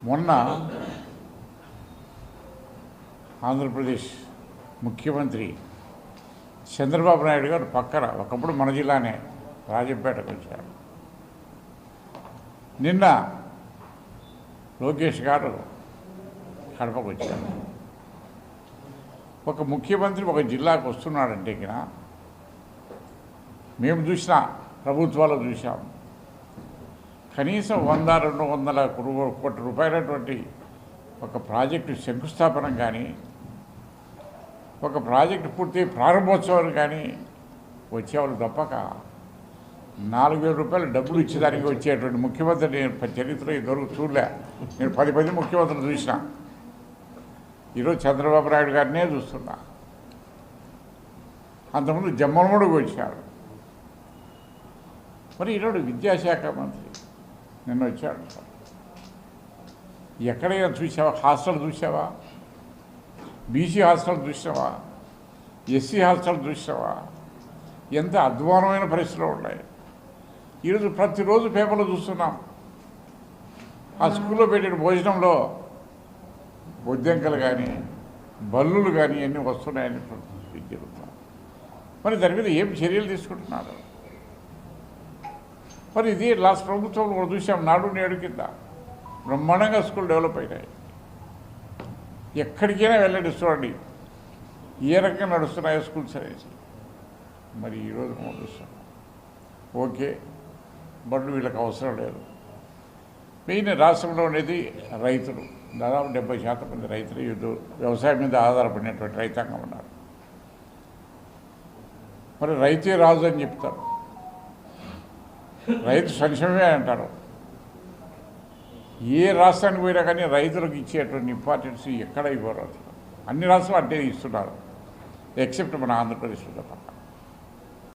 మొన్న ఆంధ్రప్రదేశ్ ముఖ్యమంత్రి చంద్రబాబు నాయుడు గారు పక్కన ఒకప్పుడు మన జిల్లానే రాజంపేటకు వచ్చారు. నిన్న లోకేష్ గారు కడపకు వచ్చారు. ఒక ముఖ్యమంత్రి ఒక జిల్లాకు వస్తున్నాడంటే ఇక మేము చూసిన ప్రభుత్వాలు చూసాం, కనీసం 100-200 కోట్ల రూపాయలటువంటి ఒక ప్రాజెక్టు శంకుస్థాపన కానీ ఒక ప్రాజెక్టు పూర్తి ప్రారంభోత్సవాలు కానీ వచ్చేవాళ్ళు తప్పక 4,000 రూపాయలు డబ్బులు ఇచ్చేదానికి వచ్చేటువంటి ముఖ్యమంత్రి నేను చరిత్రలో ఇదివరకు చూడలే. నేను 10 ముఖ్యమంత్రులు చూసిన. ఈరోజు చంద్రబాబు నాయుడు గారినే చూస్తున్నా. అంతకుముందు జమ్మలమడుగు వచ్చాడు. మరి ఈరోజు విద్యాశాఖ మంత్రి నిన్న వచ్చాడు. ఎక్కడైనా చూసావా? హాస్టల్ చూసావా? బీసీ హాస్టల్ చూసావా? ఎస్సీ హాస్టల్ చూసావా? ఎంత అధ్వానమైన పరిస్థితులు ఉన్నాయి. ఈరోజు ప్రతిరోజు పేపర్లో చూస్తున్నాం. ఆ స్కూల్లో పెట్టిన భోజనంలో బొద్దింకలు కానీ బల్లులు కానీ అన్నీ వస్తున్నాయని జరుగుతున్నాం. మరి దాని మీద ఏం చర్యలు తీసుకుంటున్నారు? మరి ఇది లాస్ట్ ప్రభుత్వంలో కూడా చూసాం. నాడు నేడు కింద బ్రహ్మాండంగా స్కూల్ డెవలప్ అయినాయి. ఎక్కడికైనా వెళ్ళండి చూడండి ఏ రకంగా నడుస్తున్నాయో స్కూల్స్ అనేసి. మరి ఈరోజు మనం చూస్తాం ఓకే బళ్ళు వీళ్ళకి అవసరం లేదు. మెయిన్ రాష్ట్రంలో అనేది రైతులు, దాదాపు 70% మంది రైతులు వ్యవసాయం మీద ఆధారపడినటువంటి రైతాంగం ఉన్నారు. మరి రైతే రాజు అని చెప్తారు, రైతు సంక్షేమమే అంటారు. ఏ రాష్ట్రానికి పోయినా కానీ రైతులకు ఇచ్చేటువంటి ఇంపార్టెన్స్ ఎక్కడ ఇవ్వరు. అన్ని రాష్ట్రాలు అంటే ఇస్తున్నారు, ఎక్సెప్ట్ మన ఆంధ్రప్రదేశ్లో తప్ప.